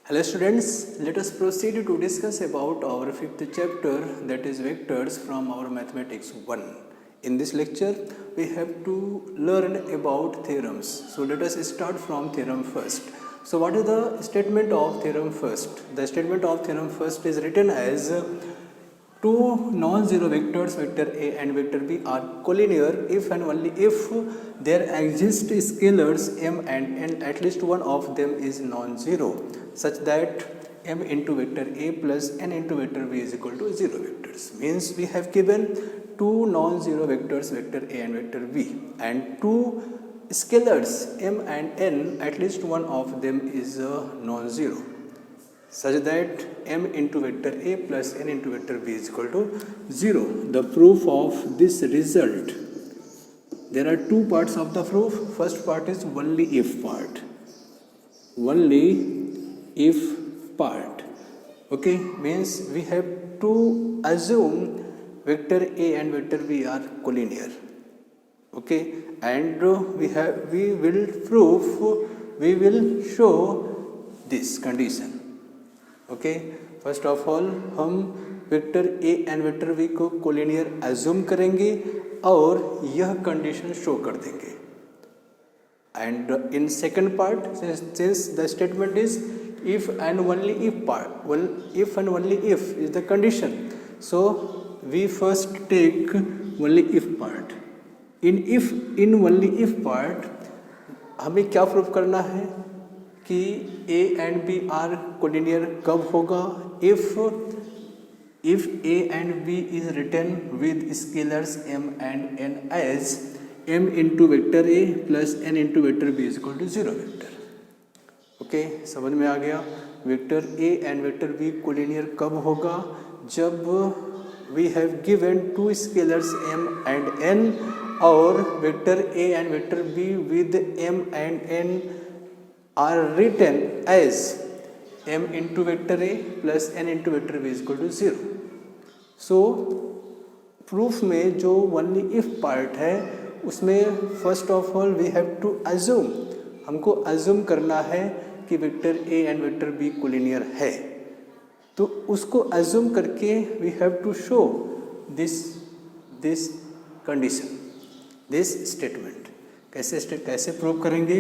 Hello students, let us proceed to discuss about our fifth chapter, that is vectors, from our mathematics 1. In this lecture we have to learn about theorems. So let us start from theorem first. So what is the statement of theorem first? The statement of theorem first is written as two non-zero vectors, vector A and vector B, are collinear if and only if there exist scalars m and n, at least one of them is non-zero, such that m into vector A plus n into vector B is equal to 0 vectors. Means we have given two non-zero vectors, vector A and vector B, and two scalars m and n, at least one of them is non-zero, such that m into vector A plus n into vector B is equal to 0. The proof of this result, there are two parts of the proof. First part is only if part. Only if part. Okay, means we have to assume vector A and vector B are collinear. Okay, and we will show this condition. Okay, first of all हम vector A and vector B को collinear assume करेंगे और यह condition show कर देंगे. And in second part, since the statement is if and only if part, if and only if is the condition, so we first take only if part. In only if part हमें क्या prove करना है कि A and B are collinear कब होगा? If A and B is written with scalars m and n as m into vector A plus n into vector B is equal to 0 vector. Okay, समझ में आ गया. Vector A and vector B collinear कब होगा? जब we have given two scalars m and n और vector A and vector B with m and n are written as m into vector A plus n into vector B is equal to 0. So proof में जो only if part है उसमें first of all we have to assume, हमको assume करना है कि vector A and vector B collinear है. तो उसको अज्यूम करके we have to show this condition, this statement. कैसे प्रूव करेंगे?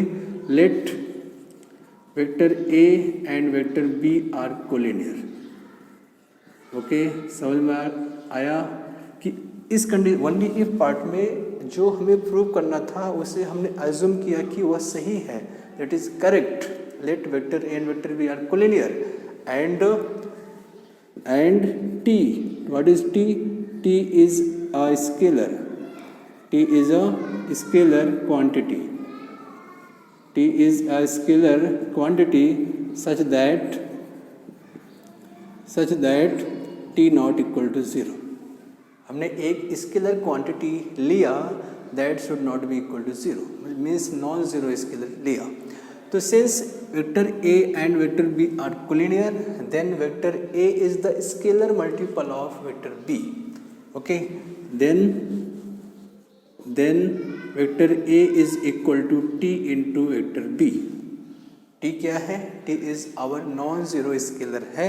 Let vector A and vector B are collinear. Okay, समझ में आया कि इस कंडीशन ओनली इफ पार्ट में जो हमें प्रूव करना था उसे हमने अज्यूम किया कि वह सही है, that is correct. Let vector A and vector B are collinear and T, what is T? T is a scalar. T is a scalar quantity. T is a scalar quantity such that T not equal to 0. हमने एक scalar quantity लिया that should not be equal to 0, means non zero scalar लिया. तो since vector A and vector B are collinear, then vector A is the scalar multiple of vector B. Okay, then vector A is equal to T into vector B. T क्या है? T is our non zero scalar है,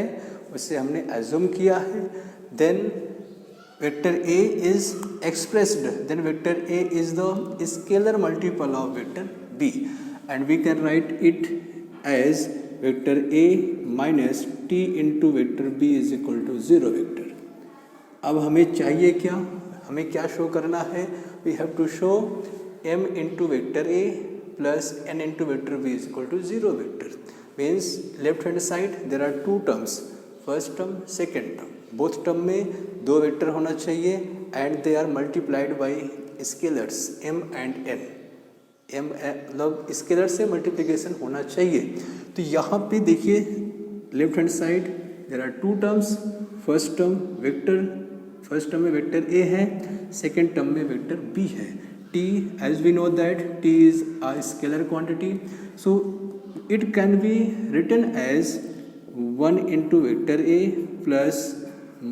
उसे हमने assume किया है. Then vector A is expressed, then vector A is the scalar multiple of vector B, and we can write it as vector A minus T into vector B is equal to 0 vector. अब हमें चाहिए क्या? हमें क्या show करना है? We have to show m into vector A plus n into vector B is equal to 0 vector. Means left hand side there are two terms, first term second term. Both term में दो vector होना चाहिए and they are multiplied by scalars m and n. m मतलब scalar से multiplication होना चाहिए. तो यहाँ पे देखिए left hand side there are two terms. First term में वेक्टर A है, सेकेंड टर्म में वेक्टर B है. T, as we know that T is a scalar quantity, so it can be written as 1 into vector A plus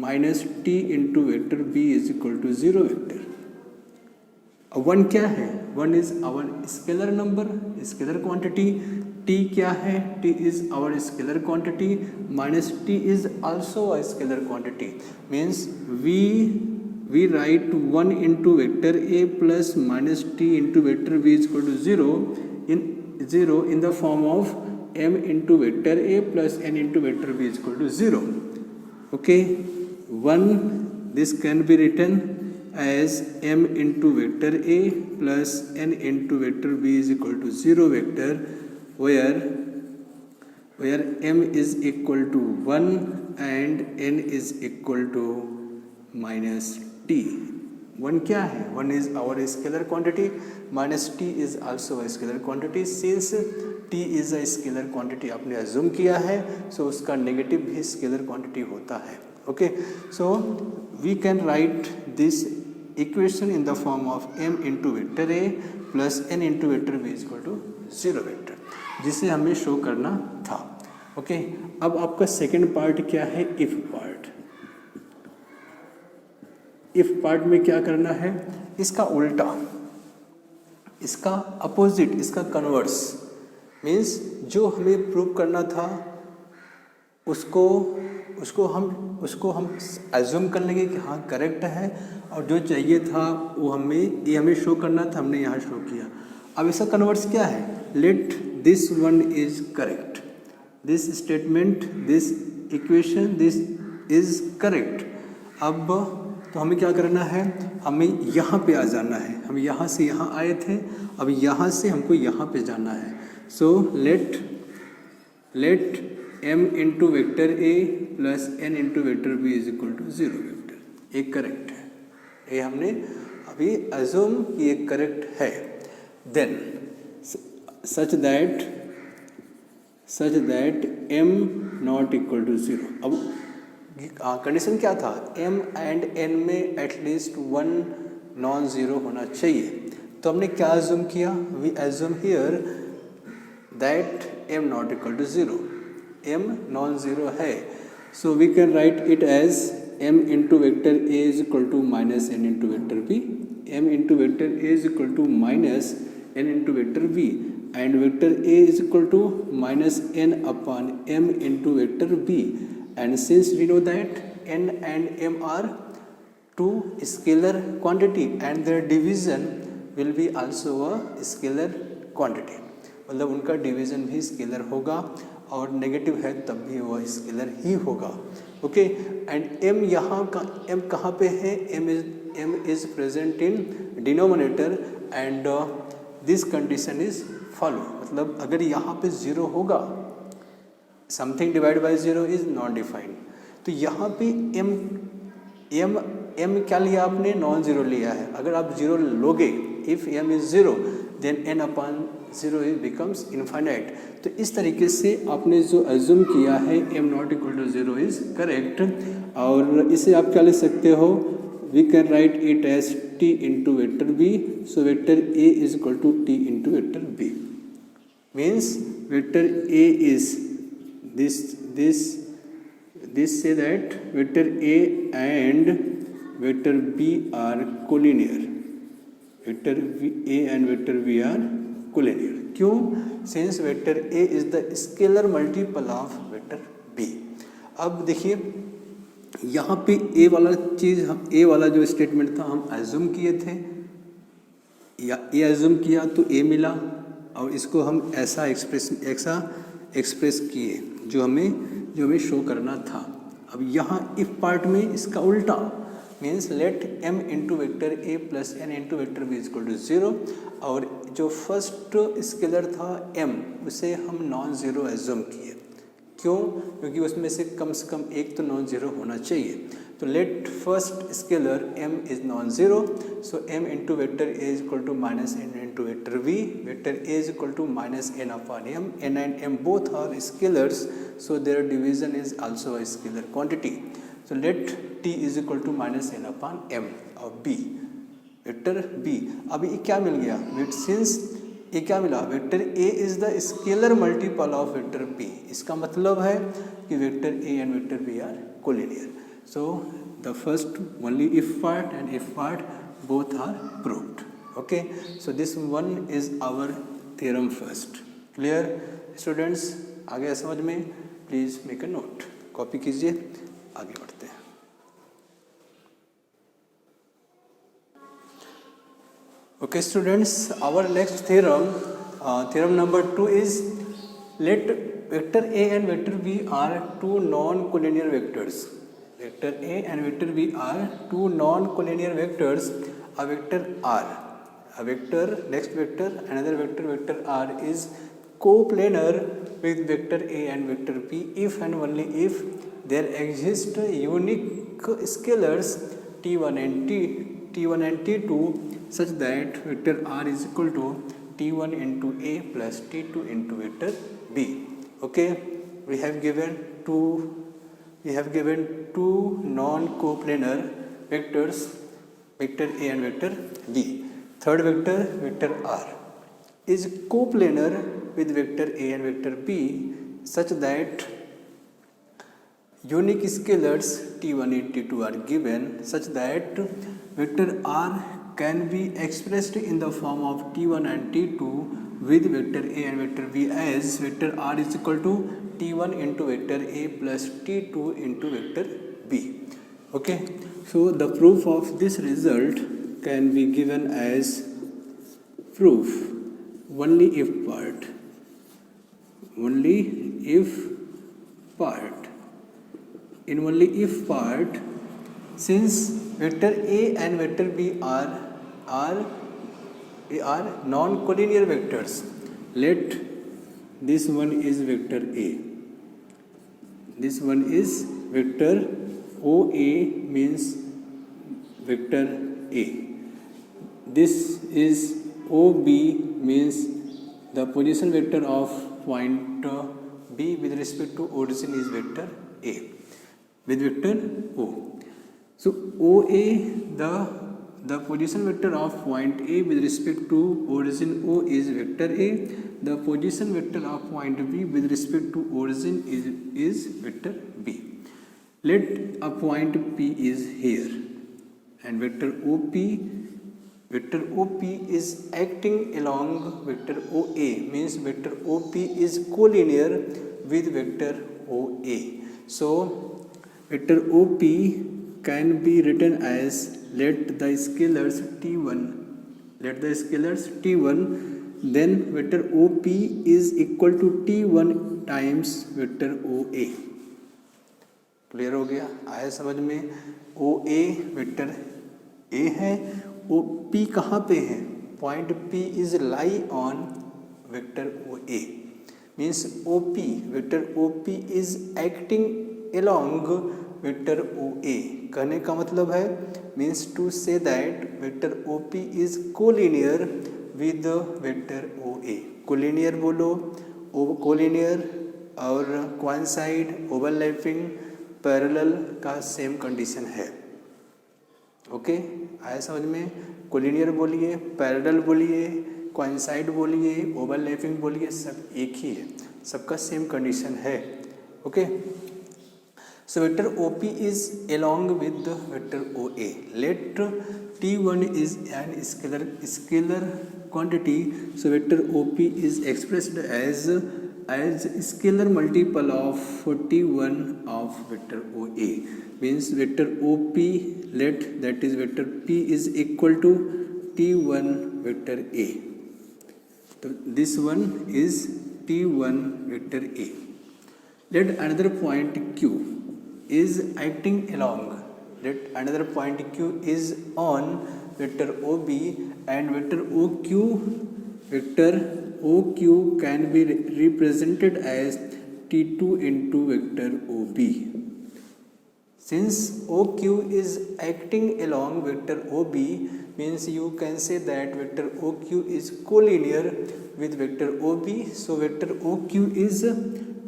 minus T into vector B is equal to 0 vector. 1 क्या है? 1 is our scalar number, scalar quantity. t क्या है, t is our scalar quantity minus t is also a scalar quantity, means we write 1 into vector a plus minus t into vector b is equal to 0 in the form of m into vector a plus n into vector b is equal to 0. Okay, 1 this can be written as m into vector a plus n into vector b is equal to 0 vector, where m is equal to 1 and n is equal to minus t. 1 क्या है, 1 is our scalar quantity, minus t is also a scalar quantity. Since t is a scalar quantity आपने assume किया है, so उसका negative भी scalar quantity होता है. Okay, so we can write this equation in the form of m into vector a plus n into vector b is equal to 0 vector, जिसे हमें show करना था. ओके, अब आपका सेकेंड पार्ट क्या है, इफ पार्ट. इफ पार्ट में क्या करना है, इसका उल्टा, इसका अपोजिट, इसका कन्वर्स, मीन्स जो हमें प्रूव करना था उसको हम एज्यूम कर लेंगे कि हाँ करेक्ट है, और जो चाहिए था वो हमें शो करना था, हमने यहाँ शो किया. अब इसका कन्वर्स क्या है, let this one is correct, this statement, this equation, this is correct. अब तो हमें क्या करना है, हमें यहाँ पे आ जाना है. हम यहाँ से यहाँ आए थे, अब यहाँ से हमको यहाँ पे जाना है. So let m into vector a plus n into vector b is equal to 0 vector. ये करेक्ट है, ये हमने अभी एज्यूम कि ये करेक्ट है. Then such that m not equal to 0. अब कंडीशन क्या था, m एंड n में एटलीस्ट 1 नॉन ज़ीरो होना चाहिए. तो हमने क्या एज्यूम किया, we assume here that m not equal to 0. m non zero है, so we can write it as m into vector a is equal to minus n into vector b. m into vector a is equal to minus n into vector b, and vector a is equal to minus n upon m into vector b. And since we know that n and m are two scalar quantity and their division will be also a scalar quantity, मतलब उनका division भी scalar होगा, और negative है तब भी वह scalar ही होगा. ओके, एंड m यहाँ का m कहाँ पे है, m is present in denominator and this condition is follow. मतलब अगर यहाँ पे 0 होगा, something divide by 0 is not defined, तो यहाँ पे m क्या लिया आपने, नॉन ज़ीरो लिया है. अगर आप 0 लोगे, if m is 0 then n upon 0 is becomes infinite. तो इस तरीके से आपने जो एज्यूम किया है m not equal to 0 is correct. और इसे आप क्या लिख सकते हो, we can write it as t into vector b. So vector a is equal to t into vector b, means vector a is this say that vector a and vector b are collinear. Vector a and vector b are collinear. क्यों? Since vector a is the scalar multiple of vector b. अब देखिए यहाँ पे a वाला चीज़, हम a वाला जो statement था हम एज्यूम किए थे, या a एज्यूम किया तो a मिला, और इसको हम ऐसा एक्सप्रेस किए जो हमें शो करना था. अब यहाँ इफ पार्ट में इसका उल्टा, means let m into vector a plus n into vector b is equal to 0. और जो फर्स्ट स्केलर था m, उसे हम नॉन ज़ीरो एज्यूम किए. क्यों? क्योंकि उसमें से कम एक तो नॉन ज़ीरो होना चाहिए. तो let first scalar m is non zero, so m into vector a is equal to minus n into vector b. Vector a is equal to minus n upon m. n and m both are scalars, so their division is also a scalar quantity. So let t is equal to minus n upon m of b, vector b. अब ये क्या मिल गया, since ये क्या मिला, vector a is the scalar multiple of vector b. इसका मतलब है कि vector a and vector b are collinear. So the first only if part and if part both are proved. Okay, so this one is our theorem first. Clear? Students, आ गया समझ में? Please make a note, copy कीजिए, आगे बढ़ते हैं। Okay students, our next theorem, theorem number 2 is, let vector A and vector B are two non-collinear vectors. Vector A and vector B are two non-collinear vectors. A vector R, a vector, next vector, another vector, vector R is coplanar with vector A and vector B if and only if there exist unique scalars T1 and T2 such that vector R is equal to T1 into A plus T2 into vector B. Okay, we have given two non-coplanar vectors, vector A and vector B. Third vector, vector R, is coplanar with vector A and vector B such that unique scalars T1 and T2 are given such that vector R can be expressed in the form of T1 and T2 with vector A and vector B as vector R is equal to T1 into vector A plus T2 into vector B. Okay, so the proof of this result can be given as proof only if part. Only if part. In only if part, since vector A and vector B are non-collinear vectors, let this one is vector A, this one is vector OA means vector A, this is OB means the position vector of point B with respect to origin is vector A with vector O. So OA, the position vector of point A with respect to origin O is vector A. The position vector of point B with respect to origin is vector B. Let a point P is here and vector OP is acting along vector OA means vector OP is collinear with vector OA. So vector OP can be written as let the scalars T1, then vector OP is equal to T1 times vector OA. Clear हो गया? आया समझ में? OA vector A है, OP कहाँ पे है? Point P is lie on vector OA means OP, vector OP is acting along vector OA. कहने का मतलब है means to say that vector OP is collinear with vector OA. Collinear बोलो, collinear और कोइंसाइड, ओवरलैपिंग, पैरेलल का same condition है. Okay, आया समझ में? कोलिनियर बोलिए, पैरेलल बोलिए, कोइंसाइड बोलिए, ओवरलैपिंग बोलिए, सब एक ही है, सबका सेम कंडीशन है. Okay, so vector OP is along with the vector OA. Let T1 is an scalar quantity, so vector OP is expressed as scalar multiple of T1 of vector OA. Means vector OP, let that is vector P is equal to T1 vector A. So this one is T1 vector A. Let another point Q is acting along, let another point Q is on vector OB and vector OQ can be represented as T2 into vector OB. Since OQ is acting along vector OB means you can say that vector OQ is collinear with vector OB. So vector OQ is,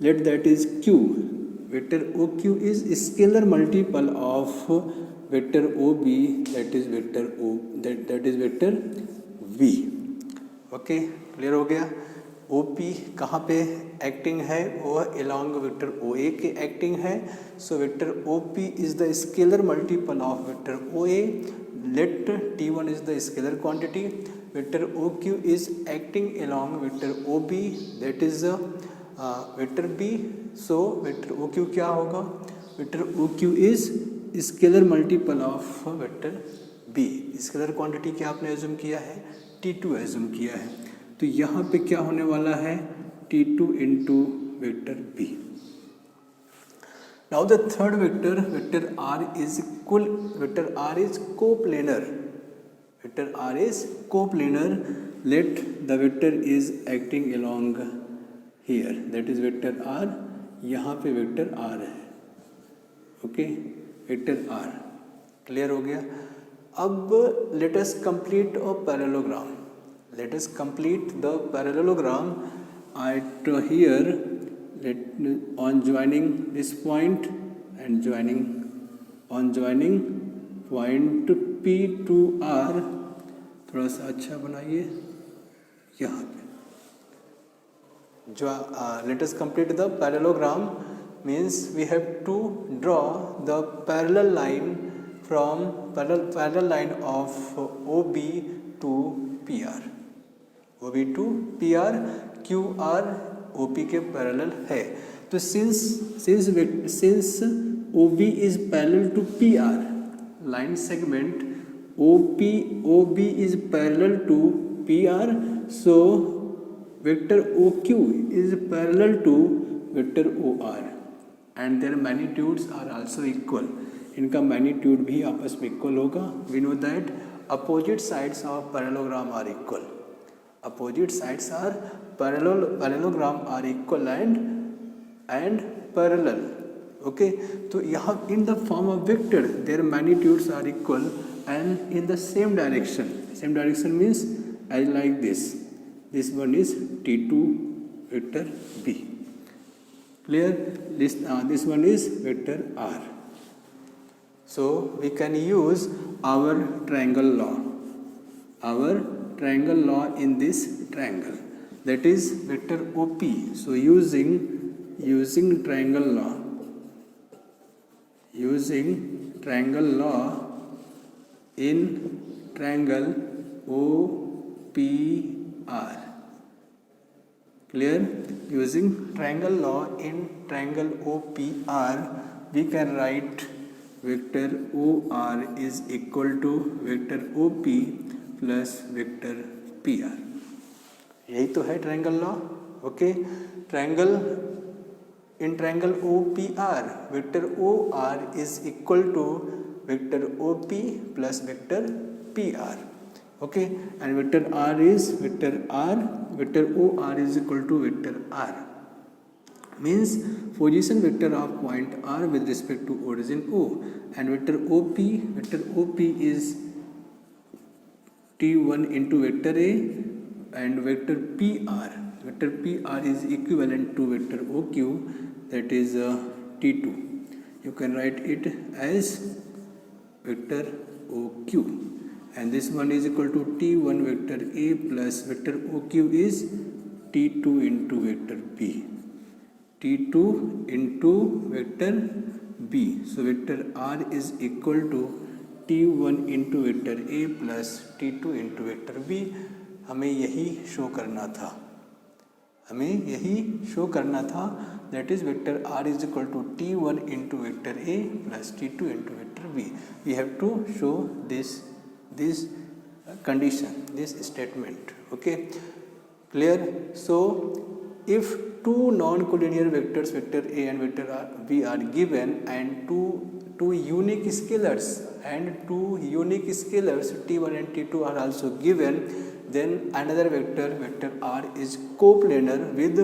let that is Q, vector OQ is scalar multiple of vector OB, that is vector that is vector V. Okay, clear हो गया? OP कहाँ पे acting है? वो along vector OA के acting है. So vector OP is the scalar multiple of vector OA. Let T1 is the scalar quantity. Vector OQ is acting along vector OB, that is vector B, so vector O Q क्या होगा, vector O Q is scalar multiple of vector B. Scalar quantity क्या आपने assume किया है, T2 assume किया है, तो यहाँ पे क्या होने वाला है, T2 into vector B. Now the third vector, vector r is coplanar. Vector r is coplanar. Let the vector is acting along here. That is vector r. यहाँ पे vector r है. Okay, vector r. Clear हो गया? अब let us complete a parallelogram. Let us complete the parallelogram at here. On joining this point and on joining point P to R, थोड़ा सा अच्छा बनाइए यहाँ पे जो let us complete the parallelogram means we have to draw the parallel line from parallel line of OB to PR. OB to PR, QR OP के parallel है, तो since OB is parallel to PR, line segment OB is parallel to PR, so vector OQ is parallel to vector OR and their magnitudes are also equal. इनका magnitude भी आपस में equal होगा। We know that opposite sides of parallelogram are equal. Opposite sides are parallelogram are equal and parallel. Okay, तो यहाँ in the form of vector their magnitudes are equal and in the same direction. Same direction means as like this. This one is T2 vector B. Clear? This one is vector R. So we can use our triangle law. Our triangle law in this triangle, that is vector OP. So using triangle law, in triangle OPR. Clear? Using triangle law in triangle OPR, we can write vector OR is equal to vector OP plus vector PR। यही तो है triangle law. Okay, triangle in triangle OPR vector OR is equal to vector OP plus vector PR। Okay, and vector R is vector R, vector OR is equal to vector R, means position vector of point R with respect to origin O, and vector OP is T1 into vector A, and vector PR is equivalent to vector OQ, that is T2. You can write it as vector OQ, and this one is equal to T1 vector A plus vector OQ is T2 into vector B, T2 into vector B. So vector R is equal to T1 into vector A plus T2 into vector B। हमें यही show करना था, that is vector R is equal to T1 into vector A plus T2 into vector B। We have to show this condition, this statement. Okay, clear? So if two non-collinear vectors, vector A and vector B are given, and two unique scalars T1 and T2 are also given, then another vector R is coplanar with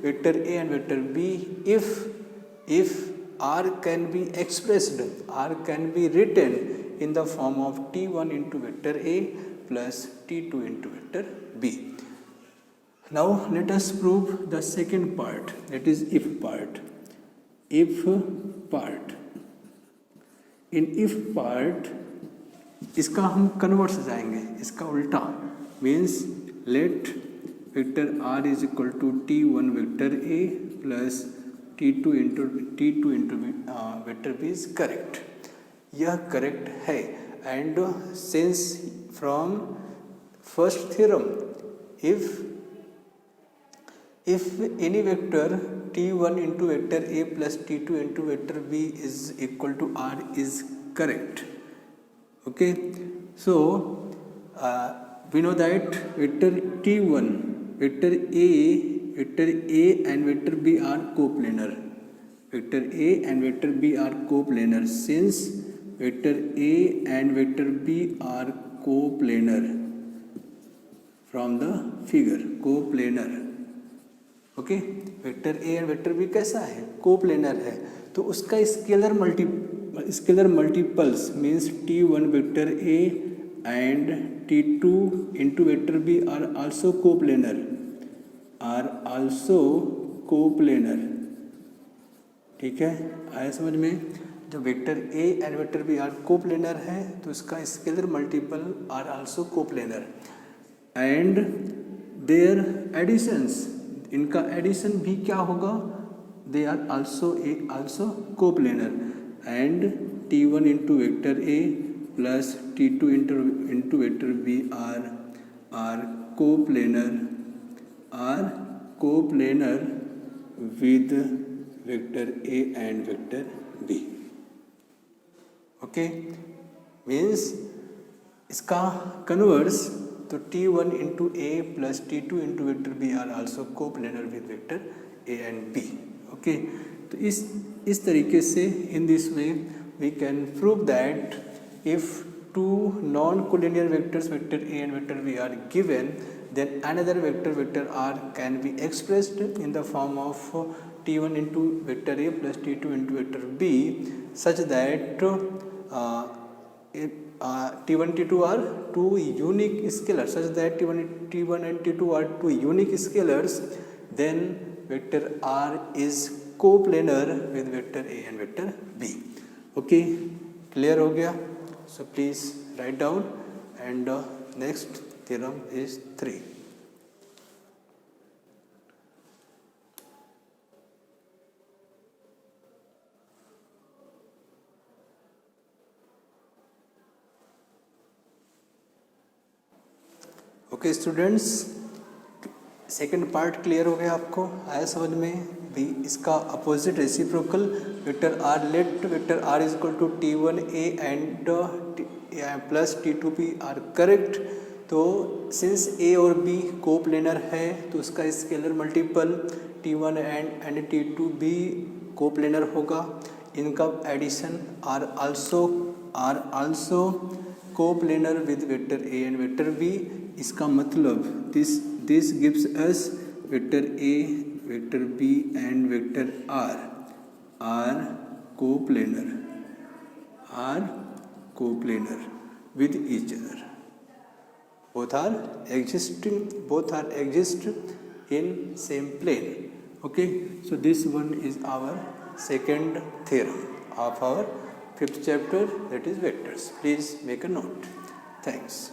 vector A and vector B if R can be expressed, R can be written in the form of T1 into vector A plus T2 into vector B. Now let us prove the second part, that is if part. In if part इसका हम convert से जाएंगे, इसका उल्टा, means let vector R is equal to T1 vector A plus T2 into vector B is correct. यह correct है, and since from first theorem if any vector t1 into vector a plus t2 into vector b is equal to r is correct. Okay, so we know that vector t1, vector a and vector b are coplanar. Vector a and vector b are coplanar. Since vector a and vector b are coplanar from the figure, coplanar. Okay, vector A and vector B कैसा है, coplanar है, तो उसका scalar multiples means t1 vector A and t2 into vector B are also coplanar. ठीक है, आया समझ में. जो vector A and vector B are coplanar है तो उसका scalar multiple are also coplanar and their additions, इनका एडिशन भी क्या होगा, they are also coplanar and t1 into vector A plus t2 into vector B are coplanar with vector A and vector B. Okay, means इसका converse तो t1 into A plus t2 into vector B are also coplanar with vector A and B. Okay, तो इस तरीके से in this way we can prove that if two non collinear vectors vector A and vector B are given, then another vector r can be expressed in the form of t1 into vector a plus t2 into vector b such that t1 t2 are two unique scalars, such that t1 and t2 are two unique scalars, then vector r is coplanar with vector a and vector b. Okay, clear हो गया. So please write down and next theorem is 3. Okay students, second part clear हो गया, आपको आया समझ में भी. इसका opposite reciprocal vector R, let vector R is equal to t1 a and plus t2 b are correct. तो since a और b कोप्लेनर है तो उसका scalar multiple t1 and t2 b coplanar होगा. इनका addition are also coplanar with vector a and vector b. इसका मतलब this gives us vector a, vector b and vector r coplanar with each other. Both are exist in same plane. Okay, so this one is our second theorem of our fifth chapter, that is vectors. Please make a note. Thanks.